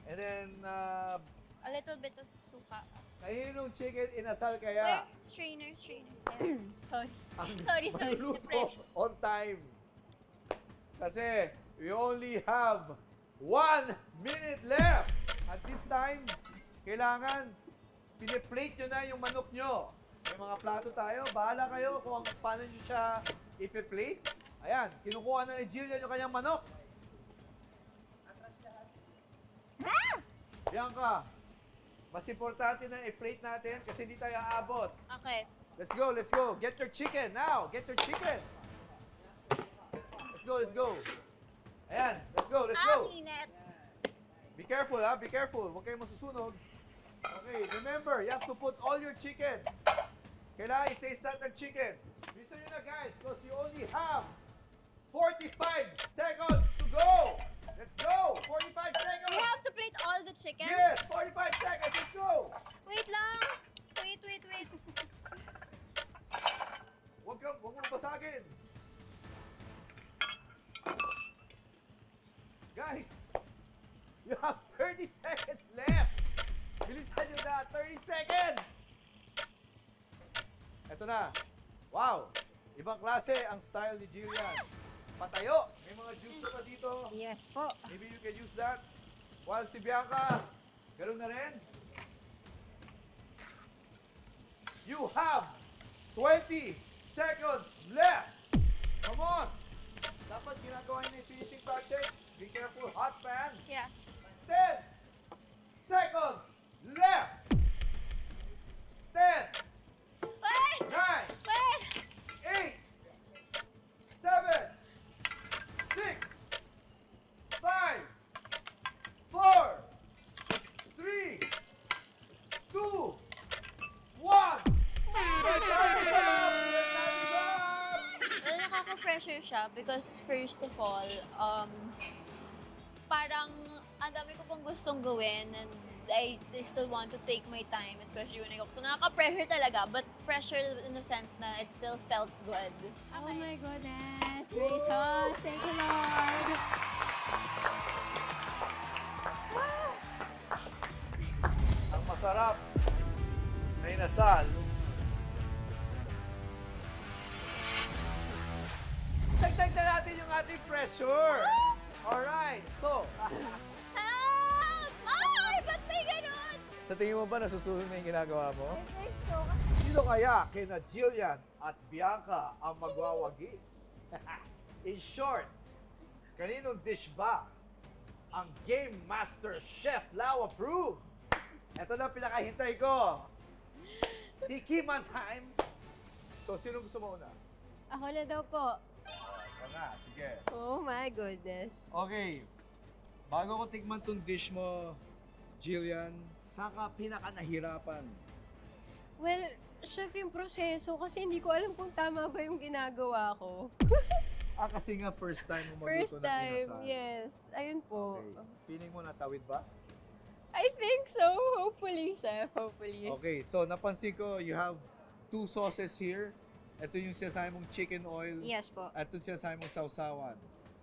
And then, A little bit of suka. kaninong chicken inasal Where? kaya? Strainer. Ayan. Sorry. Ang Sorry. maluluto Fresh. on time. Kasi, we only have 1 minute left. At this time, kailangan piniplate nyo na yung manok nyo. May mga plato tayo. Bahala kayo kung paano nyo siya ipiplate. Ayan, kinukuha na ni Jillian yung kanyang manok. Bianca, mas importante na i-plate natin kasi hindi tayo aabot. Okay. Let's go. Get your chicken now. Get your chicken. Let's go. Ayan, let's go. Ang init. Be careful, ha? Be careful. Huwag kayong masusunog. Okay, remember, you have to put all your chicken. Kailangan i-taste natin ng chicken. Bisa nyo na, guys, because you only have 45 seconds to go. Let's go. 45 seconds. We have to plate all the chicken? Yes, 45 seconds. Let's go. Wait lang. Wait. Huwag mo basagin. Guys, you have 30 seconds left. Bilisan nyo na, 30 seconds. Eto na. Wow, ibang klase ang style ni Jillian. Patayo. May mga juice pa dito. Yes po. Maybe you can use that. While si Bianca, ganun na rin. You have 20 seconds left. Come on. Dapat ginagawa niyo yung finishing touches. Be careful, hot pan. Yeah. 10 seconds left. 10, Wait! 9, Wait! 8, 7, 6, 5, 4, 3, 2, 1. Well, nakaka-pressure siya because first of all, parang ang dami ko pang gustong gawin and I still want to take my time, especially when I go. So nakaka-pressure talaga, but pressure in the sense na it still felt good. Oh my goodness, gracious. Thank you, Lord. Ang masarap na inasal. Dagdag na natin yung ating pressure. Alright, so, Help! Ay, ba't may ganun? sa tingin mo ba nasusunod na yung ginagawa mo? I think so. Sino kaya kina Jillian at Bianca ang magwawagi? In short, kaninong dish ba ang Game Master Chef Lau approve? Ito na pinakahintay ko. Tikiman time. So, sino gusto mo una? Ako na daw po. Ito na, sige. Oh my goodness. Okay. Bago ko tikman tong dish mo, Jillian, saan ka pinaka-nahirapan? Well, chef, yung proseso kasi hindi ko alam kung tama ba yung ginagawa ko. Kasi nga first time mo magluto First ng time, inasal. yes. Ayun po. Okay. Feeling mo natawid ba? I think so. Hopefully, chef. Hopefully. Okay, so napansin ko you have 2 sauces here. Ito yung sinasabi mong chicken oil. Yes po. At ito yung sinasabi mong sausawan.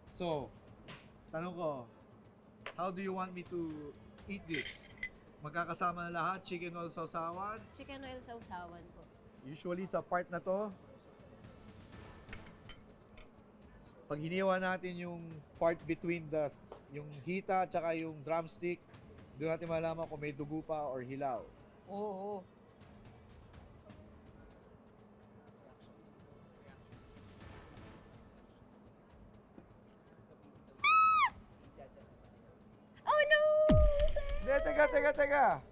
So, tanong ko, how do you want me to eat this? Magkakasama na lahat, chicken oil, sausawan. Chicken oil sa usawan po. Usually sa part na to, pag hiniwa natin yung part between yung hita at saka yung drumstick, doon natin malaman kung may dugo pa or hilaw. Oo. Oh no! Hindi, teka.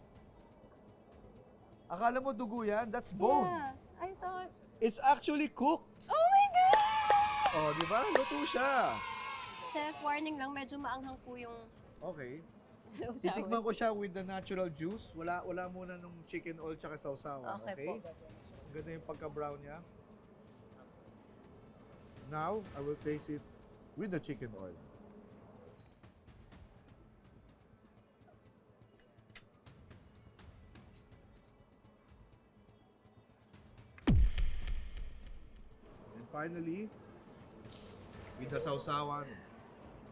Akala mo dugo yan? That's bone. Yeah, I thought... It's actually cooked. Oh my God! Oh, di ba? Luto siya. Chef, warning lang, medyo maanghang po yung Okay. sausawan. Titikman ko siya with the natural juice. Wala muna nung chicken oil tsaka sausawan. Okay Okay? po. Ang ganda yung pagka-brown niya. Now, I will taste it with the chicken oil. And finally, with the sausawan,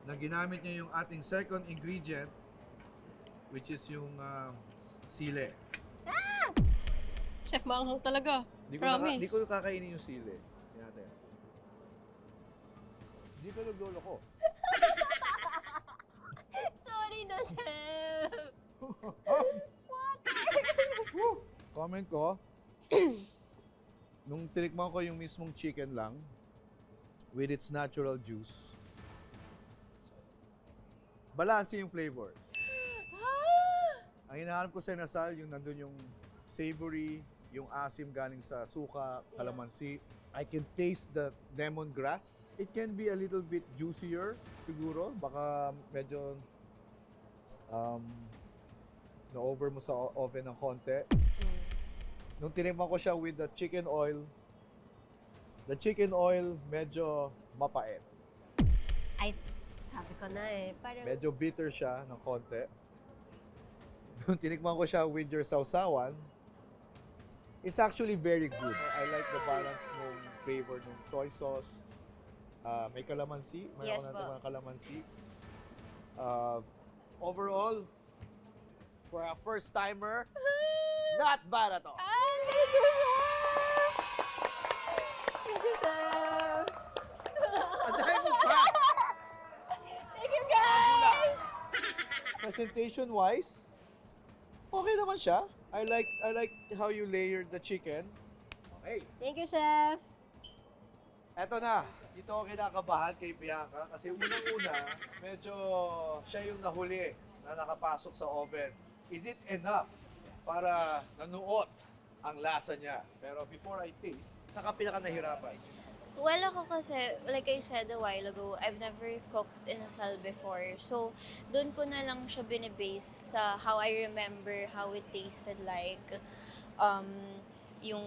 na ginamit niya yung ating second ingredient, which is yung sile. Chef, maanghang talaga. Promise. Di ko kakainin yung sile. Yan natin. Di ko naglolo ko. Sorry na, chef. Comment ko, nung tinikman ko yung mismong chicken lang, with its natural juice, balanse yung flavors. Ang hinahanap ko sa inasal, yung nandun yung savory, yung asim galing sa suka, calamansi. I can taste the lemongrass. It can be a little bit juicier, siguro. Baka medyo na-over mo sa oven ng konti. Nung tinimpan ko siya with the chicken oil medyo mapait. Ay, sabi ko na eh. Parang, Medyo bitter siya ng konti. Nung tinikman ko siya with your sausawan, it's actually very good. I like the balance ng flavor ng soy sauce. May calamansi. May Yes ako po. naman calamansi. Overall, for a first-timer, not bad at all. Thank you, chef. Ang dahil mo pa! Thank you, guys! Presentation-wise, okay naman siya. I like how you layered the chicken. Okay. Thank you, chef. Eto na, dito ako kinakabahan kay Bianca kasi unang-una, medyo siya yung nahuli na nakapasok sa oven. Is it enough para nanuot ang lasa niya? Pero before I taste, saka pinaka nahirapan. Well, ako kasi, like I said a while ago, I've never cooked inasal before. So, doon ko na lang siya binibase sa how I remember how it tasted like. Yung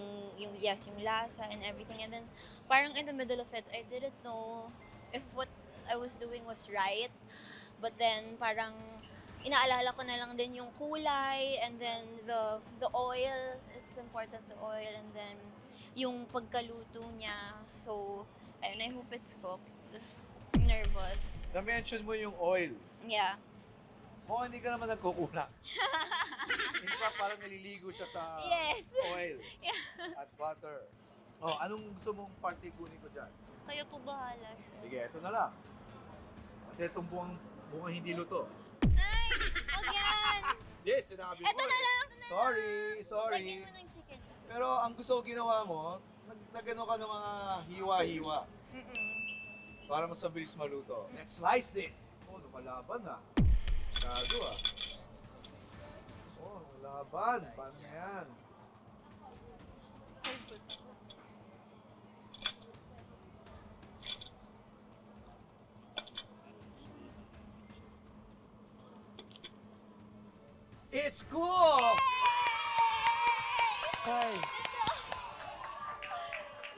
lasa and everything. And then, parang in the middle of it, I didn't know if what I was doing was right. But then, parang inaalala ko na lang din yung kulay and then the oil. It's important, the oil, and then yung pagkaluto niya. So, ayun, I hope it's cooked. I'm nervous. Na-mention mo yung oil. Yeah. Mukhang hindi ka naman nagkukulang. In fact, parang naliligo siya sa Yes. oil Yeah. at butter. Oh, anong gusto mong party kunin ko dyan? Kayo po bahala, chef. Sige, ito na lang. Kasi itong mukhang hindi luto. Ay, wag yan. Yes, sinabi mo. Ito na lang. Sorry. Lagyan mo ng chicken. Pero ang gusto ko ginawa mo, nagano ka ng mga hiwa-hiwa para mas mabilis maluto. Let's slice this. Oh, lumalaban ah. Gago ah. Oh, lumalaban. Paano na yan? It's cool! Hey,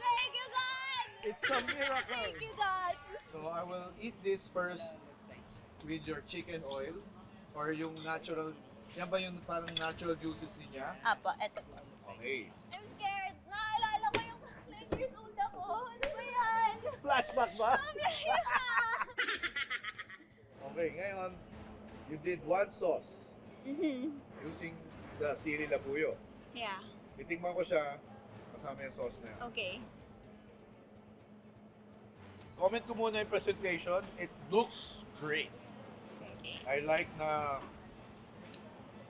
Thank you, God! it's a miracle. Thank you, God! So I will eat this first with your chicken oil or yung natural, yan ba yung parang natural juices niya? Apa, eto po. Okay. I'm scared. Naalala ko yung 9 years old ako. Ano ba yan? Flashback ba? Yeah. Okay, ngayon, you did one sauce using the sili labuyo. Yeah. Titingnan ko siya, kasama yung sauce na yan. Okay. Comment ko muna yung presentation. It looks great. Okay. I like na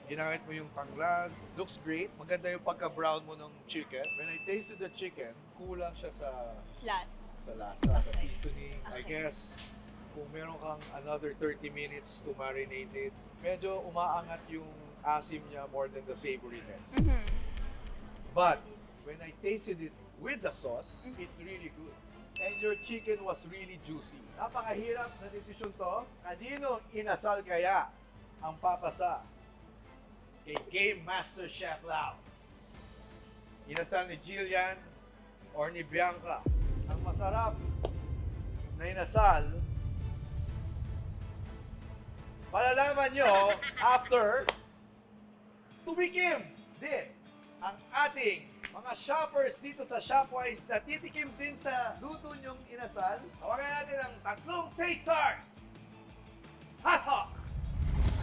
ginamit mo yung tanglad. Looks great. Maganda yung pagka-brown mo ng chicken. When I tasted the chicken, kulang siya sa Last. lasa, sa Okay. seasoning. I Okay. guess kung meron kang another 30 minutes to marinate it, medyo umaangat yung asim niya more than the savoriness. But when I tasted it with the sauce, it's really good. And your chicken was really juicy. Napakahirap na desisyon to. Kanino inasal kaya ang papasa kay Game Master Chef Lau? Inasal ni Jillian or ni Bianca? Ang masarap na inasal, malalaman nyo after tumikim din ang ating mga shoppers dito sa Shopwise na titikim din sa luto nyong inasal. Tawagan natin ang tatlong taste stars. Hasok!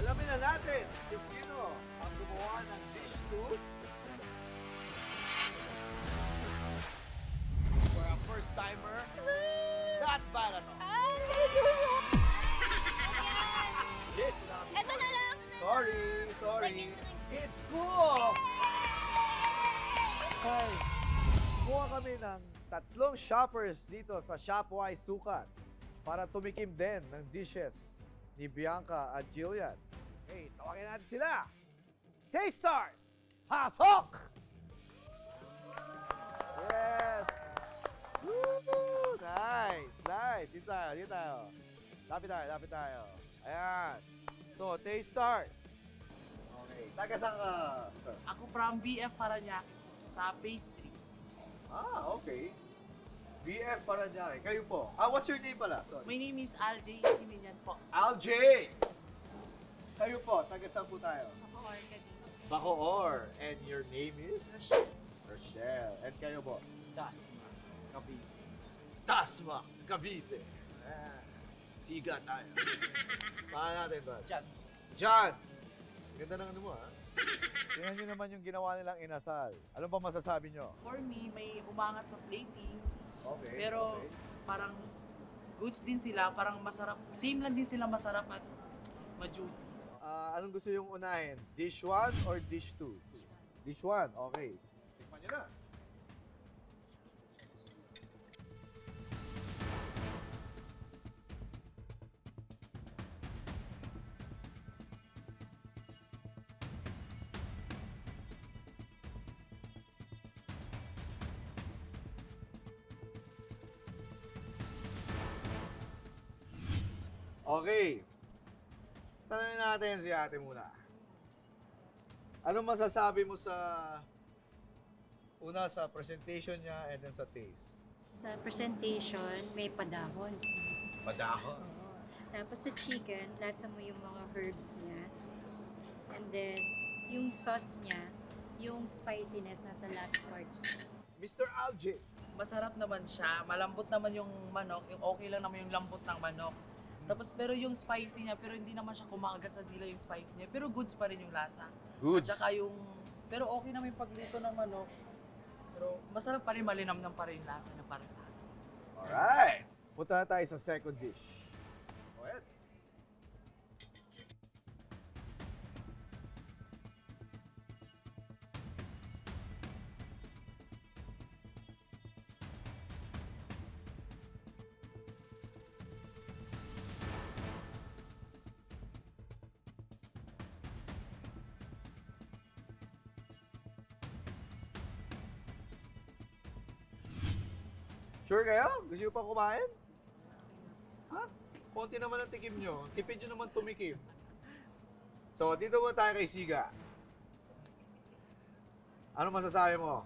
Alamin na natin kung sino ang gumawa ng dish 2. For a first timer, not bad at all. Yes, sinabi Ito ko. na lang. Sorry. Lagyan ko ng- It's cool! Hi! Kumuha kami ng tatlong shoppers dito sa Shopwise Sukat para tumikim din ng dishes ni Bianca at Jillian. Okay, tawagin natin sila. Taste Stars! Pasok! Yes! Woo! Nice! Dito tayo. Lapit tayo. Ayan. So, Taste Stars. Okay. Taga saan ka, sir? Ako from BF Paranaque sa pastry. Ah, okay. BF Paranaque. Kayo po. What's your name pala? Sorry. My name is Aljay Siminian po. LJ! Kayo po, taga saan po tayo? Ako Arcady. Bacoor. And your name is? Rochelle. And kayo, boss? Dasma. Cavite. Tasma, Cavite. Ah, siga tayo. Paano natin ba? John! Ganda ng ano mo, ha? Tingnan nyo naman yung ginawa nilang inasal. Ano ba masasabi nyo? For me, may umangat sa plating. Okay. Pero okay. parang goods din sila. Parang masarap. Same lang din sila masarap at ma-juicy. Anong gusto yung unahin? Dish 1 or dish 2? Dish 1, okay. Tikman nyo na. Okay. Tanungin natin si ate muna. Anong masasabi mo sa una sa presentation niya and then sa taste? Sa presentation, may padahon. Madahon. Tapos sa chicken, lasa mo yung mga herbs niya. And then, yung sauce niya, yung spiciness nasa last part. Mr. Alje, Masarap naman siya. Malambot naman yung manok. Yung okay lang naman yung lambot ng manok. Tapos pero yung spicy niya, pero hindi naman siya kumakagat sa dila yung spicy niya. Pero goods pa rin yung lasa. goods. At saka yung, pero okay naman yung pagluto ng manok. Pero masarap pa rin, malinamnam pa rin yung lasa na para sa akin. Alright. Punta na tayo sa second dish. Go ahead. Sure kayo? Gusto nyo pa kumain? Ha? Konti naman ang tikim nyo. Tipid nyo naman tumikim. So, dito muna tayo kay Siga. Ano masasabi mo?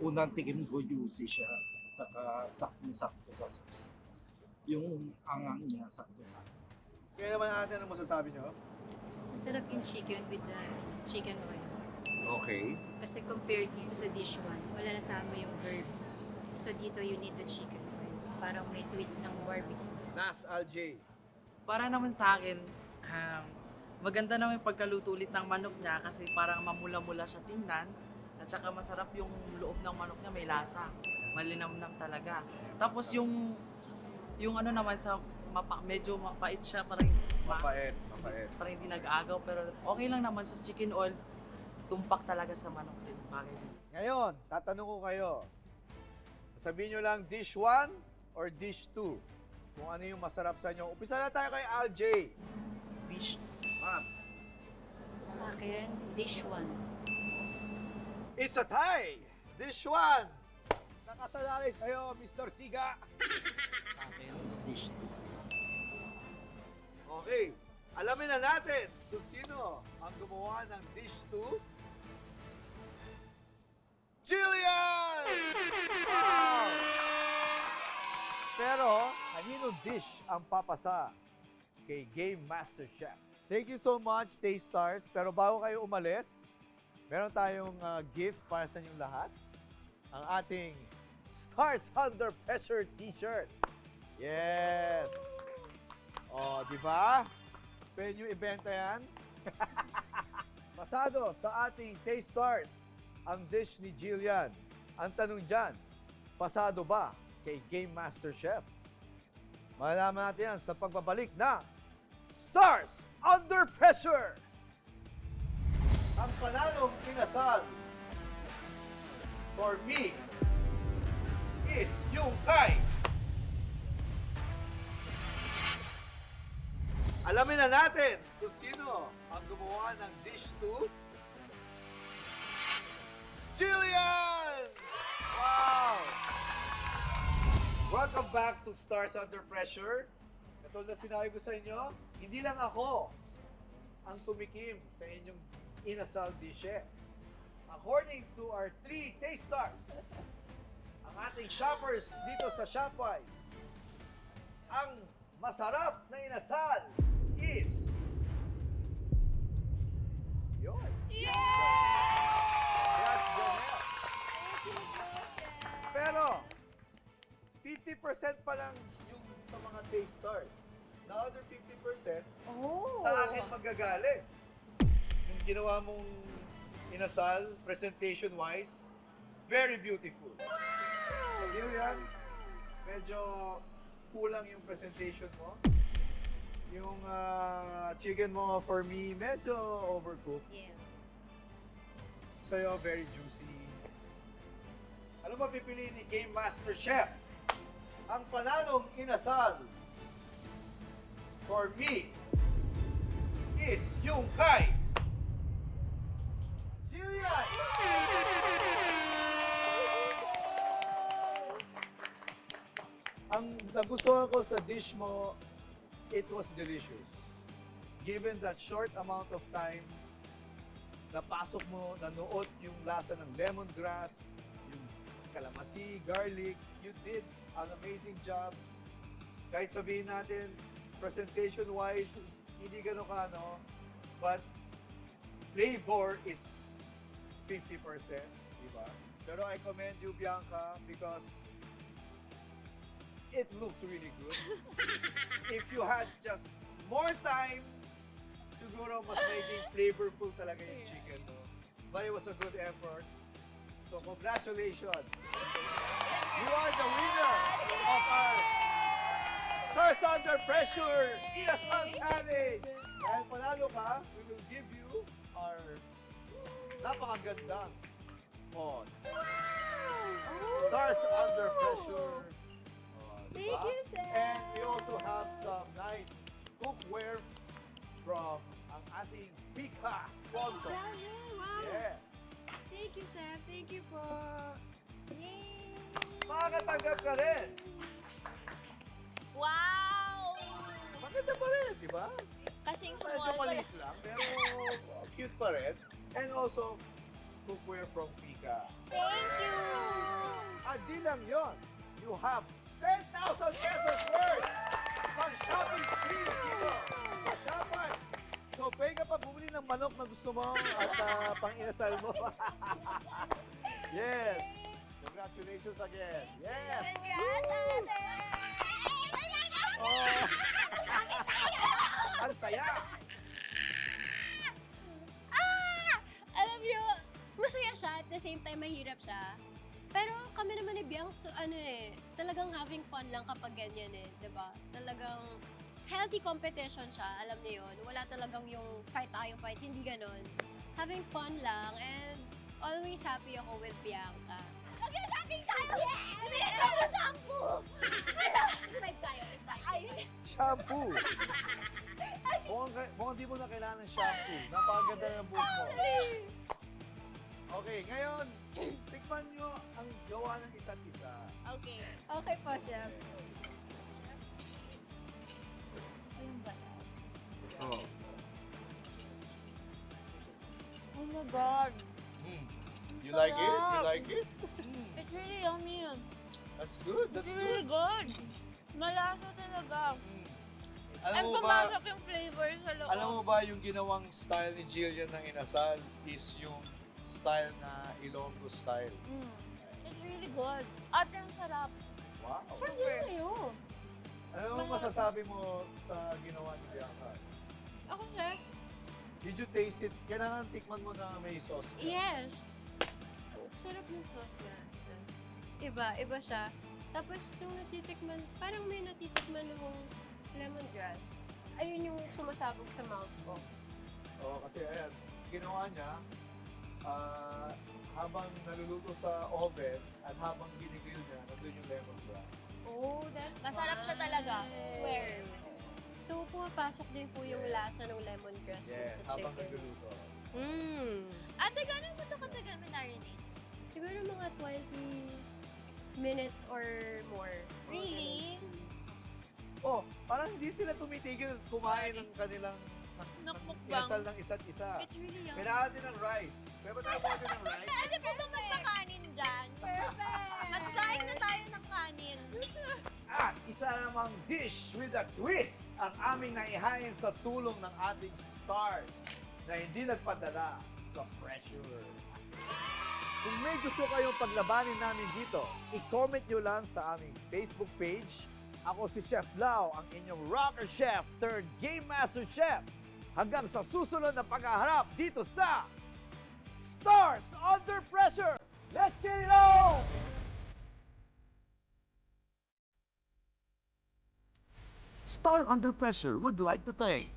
Unang tikim ko juicy siya, saka sakto-sakto sa sauce. Yung angang niya, sakto-sakto. Kaya naman natin, ano masasabi nyo? Masarap yung chicken with the chicken oil. Okay. Kasi compared dito sa dish 1, wala nasama yung herbs. So dito you need the chicken oil. Parang may twist ng barbecue. Nas Alj. Para naman sa akin, maganda naman yung pagkaluto ulit ng manok niya kasi parang mamula-mula siya tingnan. At saka masarap yung loob ng manok niya, may lasa. Malinamnam talaga. Tapos yung ano naman sa medyo mapait siya, parang Mapait. parang hindi nag-agaw, pero okay lang naman sa chicken oil, tumpak talaga sa manok din. Bakit? Ngayon, tatanong ko kayo. Sasabihin nyo lang dish 1 or dish 2. Kung ano yung masarap sa inyo. Umpisa na tayo kay Alj. Dish. Ma'am, Sa akin, dish 1. it's a tie! Dish 1! Nakasalalay sa'yo, Mr. Siga. Sa akin, dish 2. Okay, alamin na natin kung sino ang gumawa ng dish 2. Jillian! Wow! Pero, kaninong dish ang papasa kay Game Master Chef? Thank you so much, Taste Stars. Pero bago kayo umalis, meron tayong gift para sa inyong lahat. Ang ating Stars Under Pressure t-shirt. Yes! Oh, di ba? Pwede nyo ibenta yan. Pasado sa ating Taste Stars ang dish ni Jillian. Ang tanong dyan, pasado ba kay Game Master Chef? Malalaman natin yan sa pagbabalik na Stars Under Pressure! Ang panalong kinasal for me is yung kay alamin na natin kung sino ang gumawa ng dish 2. Jillian! Wow! Welcome back to Stars Under Pressure. Katulad na sinabi ko sa inyo, hindi lang ako ang tumikim sa inyong inasal dishes. According to our 3 taste stars, ang ating shoppers dito sa Shopwise, ang masarap na inasal is yours. Yes, Jonel. Pero 50% pa lang yung sa mga taste stars. The other 50% sa akin magagaling. Yung ginawa mong inasal, presentation-wise, very beautiful. Wow! Yan, medyo kulang yung presentation mo. Yung chicken mo, for me, medyo overcooked. Yeah. Sa'yo, very juicy. Ano ba pipiliin ni Game Master Chef? Ang panalong inasal for me is yung kay Jillian! Ang nagustuhan ko sa dish mo, it was delicious. Given that short amount of time, napasok mo, nanuot yung lasa ng lemongrass, yung kalamansi, garlic, you did an amazing job. Kahit sabihin natin, Presentation-wise, hindi gano'n ka, no? But flavor is 50%, di ba? Pero I commend you, Bianca, because it looks really good. If you had just more time, siguro mas magiging flavorful talaga yung chicken, no? But it was a good effort. So congratulations! You are the winner of our Stars Under Pressure Inasal Challenge! Dahil panalo ka, we will give you our napakagandang pod. Stars Under Pressure. Thank diba? you, Chef. And we also have some nice cookware from ang ating Fika sponsor. Wow. Yes. Thank you, Chef. Thank you po. Yay! Makakatanggap ka rin. Wow! Maganda pa rin, di ba? Kasing Medyo small. maliit lang, pero cute pa rin. And also, cookware from Fika. Thank you! At di lang yun, you have 10,000 pesos worth pang shopping spree dito sa Shopee. So, pwede ka pa bumili ng manok na gusto mo at pang inasal mo. Yes! Congratulations again. Yes! Congrats, ate! Oh. Ang saya! Alam niyo, masaya siya at the same time mahirap siya. Pero kami naman ni Biang, so talagang having fun lang kapag ganyan diba? Talagang healthy competition siya, alam niyo yun. Wala talagang yung fight tayo, fight, hindi ganon. Having fun lang and always happy ako with Bianca. Mag-shopping tayo! Yes! Binili ko shampoo! Five tayo. Ay! Shampoo! Mukhang di mo na kailangan ng shampoo. Napakaganda ng buhok mo. Okay, ngayon, tikman nyo ang gawa ng isa't isa. Okay. Okay po, Chef. Gusto ko yung balat. So, Oh my God! you like it? You like it? It's really yummy. That's good, that's It's really good. good. Malasa talaga. Alam And mo ba, pumasok yung flavor sa loob. alam mo ba yung ginawang style ni Jillian ng inasal is yung style na Ilonggo style. It's really good. Ate, ang sarap. Wow. Super. Ano mo masasabi mo sa ginawa ni Bianca? Ako, Chef? Did you taste it? Kailangan tikman mo na may sauce. Yes. Sarap yung sauce niya. Iba siya. Tapos yung natitikman, parang may natitikman yung lemongrass. Ayun yung sumasabog sa mouth ko. Oo, kasi ayan, ginawa niya, habang naluluto sa oven at habang ginigrill niya, nandun yung lemongrass. Oh, that's Masarap siya talaga. fine. Swear. So, pumapasok din po yung lasa ng lemongrass dun Yes, sa habang chicken. nagluluto. Ate, gano'n mo ito katagal marinate? Siguro mga 20 minutes or more. Really? Oh, parang hindi sila tumitigil kumain ng kanilang Nakmukbang. inasal ng isa't isa. It's really yummy. Kailangan din ng rice. Pwede ba tayo kumain ng rice? Pwede po ba magpakanin dyan? Perfect! Magsaing na tayo ng kanin. At isa namang dish with a twist ang aming naihain sa tulong ng ating stars na hindi nagpadala sa pressure. Kung may gusto kayong paglabanin namin dito, i-comment nyo lang sa aming Facebook page. Ako si Chef Lau, ang inyong rocker chef turned game master chef. Hanggang sa susunod na paghaharap dito sa Stars Under Pressure! Let's get it on! Star Under Pressure would like to thank